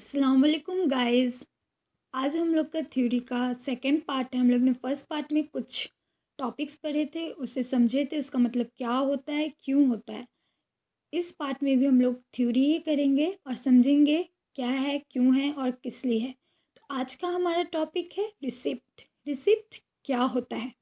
अस्सलाम वालेकुम गाइस। आज हम लोग का थ्योरी का सेकंड पार्ट है। हम लोग ने फर्स्ट पार्ट में कुछ टॉपिक्स पढ़े थे, उसे समझे थे, उसका मतलब क्या होता है, क्यों होता है। इस पार्ट में भी हम लोग थ्योरी ही करेंगे और समझेंगे क्या है, क्यों है और किस लिए है। तो आज का हमारा टॉपिक है रिसिप्ट। रिसिप्ट क्या होता है?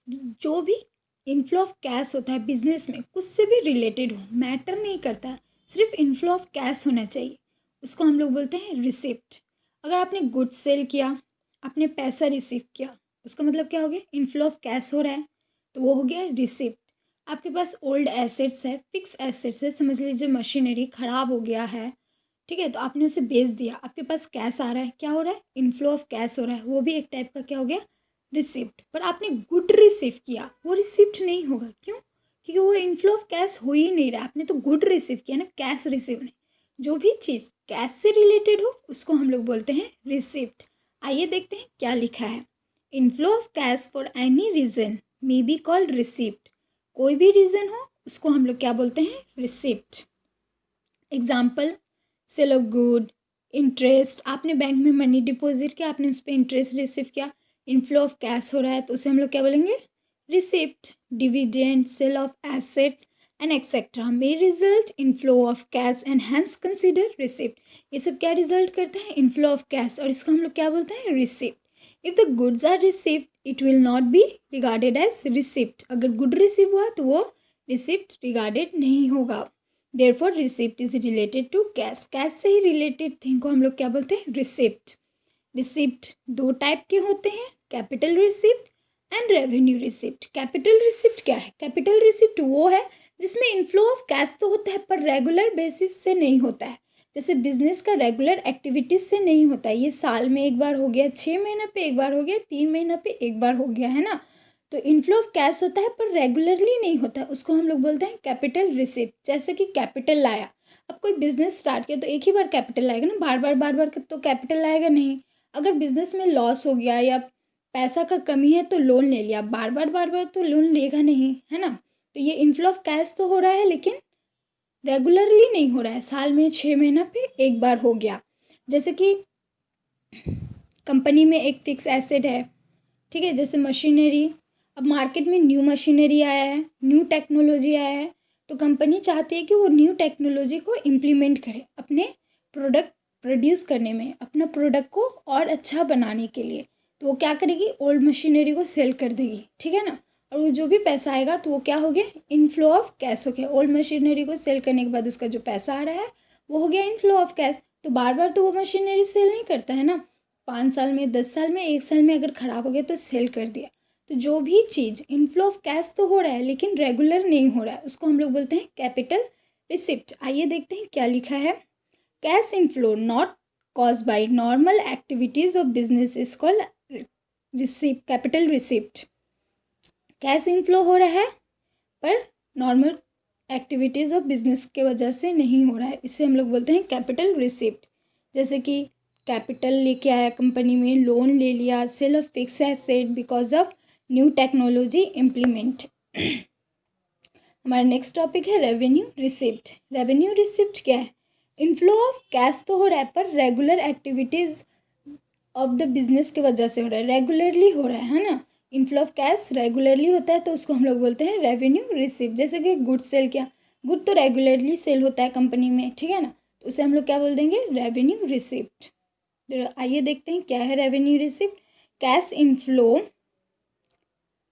जो भी इनफ्लो ऑफ कैश होता है बिजनेस में, कुछ से भी रिलेटेड हो, मैटर नहीं करता है, सिर्फ इनफ्लो ऑफ कैश होना चाहिए, उसको हम लोग बोलते हैं रिसिप्ट। अगर आपने गुड्स सेल किया, आपने पैसा रिसीव किया, उसका मतलब क्या हो गया? इनफ्लो ऑफ कैश हो रहा है, तो वो हो गया रिसिप्ट। आपके पास ओल्ड एसेट्स है, फिक्स एसेट्स है, समझ लीजिए मशीनरी ख़राब हो गया है, ठीक है, तो आपने उसे बेच दिया, आपके पास कैश आ रहा है, क्या हो रहा है? इनफ्लो ऑफ कैश हो रहा है, वो भी एक टाइप का क्या हो गया? रिसिप्ट। पर आपने गुड रिसीव किया, वो रिसिप्ट नहीं होगा। क्यों? क्योंकि वो इनफ्लो ऑफ कैश हो ही नहीं रहा, आपने तो गुड रिसीव किया ना, कैश रिसीव नहीं। जो भी चीज़ कैश से रिलेटेड हो उसको हम लोग बोलते हैं रिसिप्ट। आइए देखते हैं क्या लिखा है। Inflow of cash for any reason may be called receipt. कोई भी रीज़न हो उसको हम लोग क्या बोलते हैं? Receipt. Example, sale of good, interest, आपने बैंक में मनी डिपॉजिट किया, आपने उस पर इंटरेस्ट रिसीव किया, इनफ्लो ऑफ कैश हो रहा है, तो उसे हम लोग क्या बोलेंगे? Receipt. Dividend, sale of assets and etcetera may result inflow of cash and hence consider receipt. ये सब क्या रिजल्ट करते हैं? इनफ्लो ऑफ कैश, और इसको हम लोग क्या बोलते हैं? Receipt. If the goods are received it will not be regarded as receipt. अगर गुड रिसीव हुआ तो वो रिसिप्ट रिगार्डेड नहीं होगा। Therefore receipt is related to cash. Cash से ही रिलेटेड थिंग को हम लोग क्या बोलते हैं? रिसिप्ट। रिसिप्ट दो टाइप के होते हैं, capital receipt and revenue receipt. Capital receipt क्या है? कैपिटल रिसिप्ट वो है जिसमें इनफ्लो ऑफ कैश तो होता है पर रेगुलर बेसिस से नहीं होता है। जैसे बिजनेस का रेगुलर एक्टिविटीज से नहीं होता है, ये साल में एक बार हो गया, 6 महीना पे एक बार हो गया, 3 महीना पे एक बार हो गया, है ना। तो इनफ्लो ऑफ कैश होता है पर रेगुलरली नहीं होता है, उसको हम लोग बोलते हैं कैपिटल रिसिप्ट। जैसे कि कैपिटल लाया, अब कोई बिजनेस स्टार्ट किया तो एक ही बार कैपिटल लाएगा ना, बार बार तो कैपिटल लाएगा नहीं। अगर बिजनेस में लॉस हो गया या पैसा का कमी है तो लोन ले लिया, बार बार तो लोन लेगा नहीं, है ना। तो ये इनफ्लो ऑफ कैश तो हो रहा है लेकिन रेगुलरली नहीं हो रहा है, साल में 6 महीना पे एक बार हो गया। जैसे कि कंपनी में एक फिक्स एसेट है, ठीक है, जैसे मशीनरी। अब मार्केट में न्यू मशीनरी आया है, न्यू टेक्नोलॉजी आया है, तो कंपनी चाहती है कि वो न्यू टेक्नोलॉजी को इम्प्लीमेंट करे अपने प्रोडक्ट प्रोड्यूस करने में, अपना प्रोडक्ट को और अच्छा बनाने के लिए। तो वो क्या करेगी? ओल्ड मशीनरी को सेल कर देगी, ठीक है ना। और वो जो भी पैसा आएगा तो वो क्या हो गया? इनफ्लो ऑफ कैश हो गया। ओल्ड मशीनरी को सेल करने के बाद उसका जो पैसा आ रहा है वो हो गया इनफ्लो ऑफ कैश। तो बार बार तो वो मशीनरी सेल नहीं करता है ना, 5 साल में, 10 साल में, 1 साल में अगर ख़राब हो गया तो सेल कर दिया। तो जो भी चीज़ इनफ्लो ऑफ कैश तो हो रहा है लेकिन रेगुलर नहीं हो रहा है, उसको हम लोग बोलते हैं कैपिटल रिसिप्ट। आइए देखते हैं क्या लिखा है। Cash inflow not cause by normal activities of business is called receipt, capital receipt. Cash inflow हो रहा है पर नॉर्मल एक्टिविटीज़ ऑफ बिजनेस के वजह से नहीं हो रहा है, इसे हम लोग बोलते हैं कैपिटल रिसिप्ट। जैसे कि कैपिटल लेके आया कंपनी में, लोन ले लिया, sale of fix asset because of new technology implement. हमारा नेक्स्ट टॉपिक है रेवेन्यू रिसिप्ट। रेवेन्यू रिसिप्ट क्या है? इनफ्लो ऑफ कैश तो हो रहा है पर regular activities of the business की वजह से हो रहा है, रेगुलरली हो रहा है ना। इनफ्लो ऑफ कैश रेगुलरली होता है तो उसको हम लोग बोलते हैं रेवेन्यू रिसिप्ट। जैसे कि गुड सेल किया, गुड तो रेगुलरली सेल होता है कंपनी में, ठीक है ना, तो उसे हम लोग क्या बोल देंगे? Revenue receipt. आइए देखते हैं क्या है revenue receipt. Cash inflow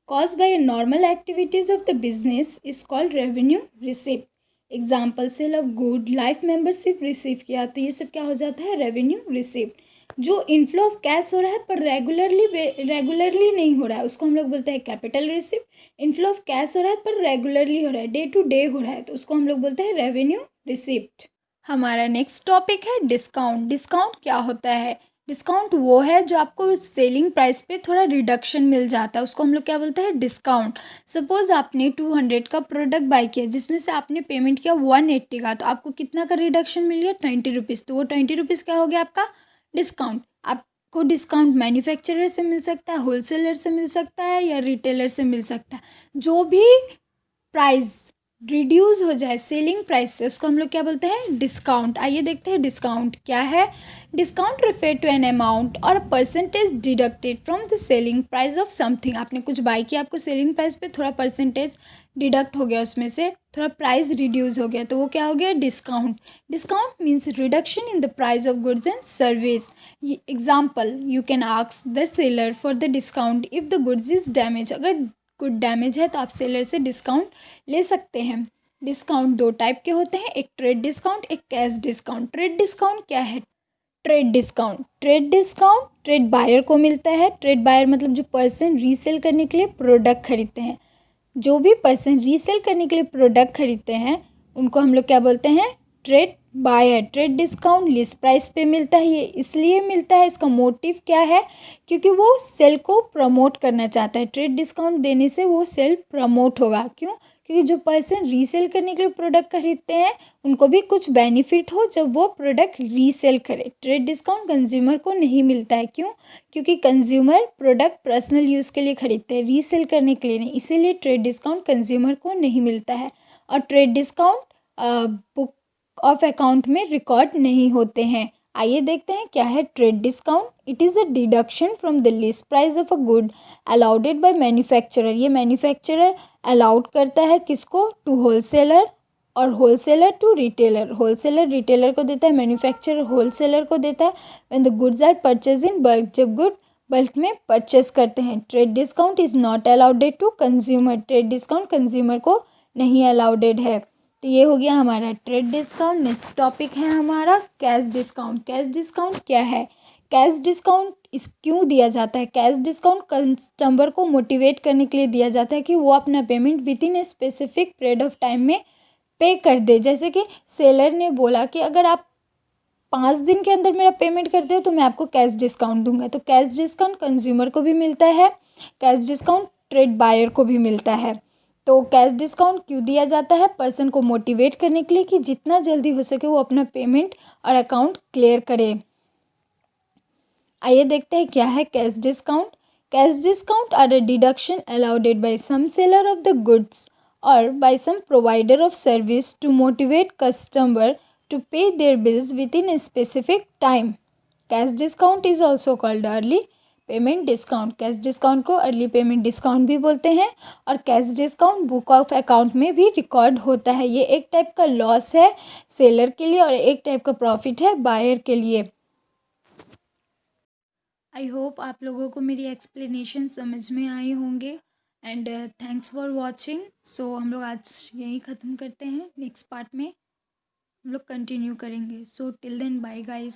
caused by normal activities of the business is called revenue receipt. Example, sale of good, life membership receive किया, तो ये सब क्या हो जाता है? Revenue receipt. जो इनफ्लो ऑफ कैश हो रहा है पर रेगुलरली नहीं हो रहा है उसको हम लोग बोलते हैं capital receipt. Inflow of cash हो रहा है पर रेगुलरली हो रहा है, डे टू डे हो रहा है, तो उसको हम लोग बोलते हैं रेवेन्यू रिसिप्ट। हमारा नेक्स्ट टॉपिक है डिस्काउंट। डिस्काउंट क्या होता है? डिस्काउंट वो है जो आपको सेलिंग प्राइस पे थोड़ा रिडक्शन मिल जाता है, उसको हम लोग क्या बोलते हैं? डिस्काउंट। सपोज आपने 200 का प्रोडक्ट बाय किया जिसमें से आपने पेमेंट किया 180 का, तो आपको कितना का रिडक्शन मिल गया? 20 रुपीज़। तो वो 20 रुपीज़ क्या हो गया आपका? डिस्काउंट। आपको डिस्काउंट मैन्युफैक्चरर से मिल सकता है, होलसेलर से मिल सकता है या रिटेलर से मिल सकता है। जो भी प्राइस रिड्यूस हो जाए सेलिंग प्राइस से, उसको हम लोग क्या बोलते हैं, डिस्काउंट। आइए देखते हैं डिस्काउंट क्या है। Discount refer to an amount और percentage deducted from the selling price of something. आपने कुछ बाई किया, आपको सेलिंग प्राइस पे थोड़ा परसेंटेज डिडक्ट हो गया, उसमें से थोड़ा प्राइस रिड्यूस हो गया, तो वो क्या हो गया, discount. Discount means reduction in the price of goods and service. Example, you can ask the seller for the discount if the goods is damage. अगर गुड डैमेज है तो आप सेलर से डिस्काउंट ले सकते हैं। डिस्काउंट दो टाइप के होते हैं, एक ट्रेड डिस्काउंट, एक कैश डिस्काउंट। ट्रेड डिस्काउंट क्या है, ट्रेड डिस्काउंट ट्रेड बायर को मिलता है। ट्रेड बायर मतलब जो पर्सन रीसेल करने के लिए प्रोडक्ट खरीदते हैं। जो भी पर्सन रीसेल करने के लिए प्रोडक्ट खरीदते हैं उनको हम लोग क्या बोलते हैं, trade buyer. Trade discount list price पे मिलता है, ये इसलिए मिलता है, इसका मोटिव क्या है, क्योंकि वो सेल को प्रमोट करना चाहता है। ट्रेड डिस्काउंट देने से वो सेल प्रमोट होगा, क्यों, क्योंकि जो पर्सन रीसेल करने के लिए प्रोडक्ट खरीदते हैं उनको भी कुछ बेनिफिट हो जब वो प्रोडक्ट रीसेल करे। ट्रेड डिस्काउंट कंज्यूमर को नहीं मिलता है, क्यों, क्योंकि कंज्यूमर प्रोडक्ट पर्सनल यूज़ के लिए खरीदते हैं, रीसेल करने के लिए नहीं, इसीलिए ट्रेड डिस्काउंट कंज्यूमर को नहीं मिलता है। और trade discount book of account में रिकॉर्ड नहीं होते हैं। आइए देखते हैं क्या है trade discount. It is a deduction from the list price of a good allowed by manufacturer. ये मैन्युफैक्चरर अलाउड करता है किसको, टू होलसेलर, और wholesaler to retailer. Wholesaler retailer को देता है, मैन्युफैक्चरर होलसेलर को देता है। When the goods are purchase in bulk, जब गुड बल्क में परचेस करते हैं। Trade discount is not allowed to consumer. Trade discount consumer को नहीं अलाउडेड है। तो ये हो गया हमारा ट्रेड डिस्काउंट। नेक्स्ट टॉपिक है हमारा कैश डिस्काउंट। कैश डिस्काउंट क्या है, कैश डिस्काउंट इस क्यों दिया जाता है। कैश डिस्काउंट कस्टमर को मोटिवेट करने के लिए दिया जाता है कि वो अपना payment with in a specific period of time में पे कर दे। जैसे कि सेलर ने बोला कि अगर आप 5 दिन के अंदर मेरा पेमेंट करते हो तो मैं आपको कैश डिस्काउंट दूंगा। तो कैश डिस्काउंट कंज्यूमर को भी मिलता है, कैश डिस्काउंट ट्रेड बायर को भी मिलता है। तो कैश डिस्काउंट क्यों दिया जाता है, पर्सन को मोटिवेट करने के लिए कि जितना जल्दी हो सके वो अपना पेमेंट और अकाउंट क्लियर करे। आइए देखते हैं क्या है cash discount. Cash discount are a deduction allowed by some seller of the goods और by some provider of service to motivate customer to pay their bills within a specific time. Cash discount is also called early payment discount. Cash discount को early payment discount भी बोलते हैं। और cash discount book of account में भी record होता है। ये एक टाइप का लॉस है सेलर के लिए और एक टाइप का प्रॉफिट है बायर के लिए। आई होप आप लोगों को मेरी एक्सप्लेनेशन समझ में आई होंगे एंड थैंक्स फॉर वॉचिंग। सो हम लोग आज यहीं ख़त्म करते हैं, नेक्स्ट पार्ट में हम लोग कंटिन्यू करेंगे। So till then bye guys.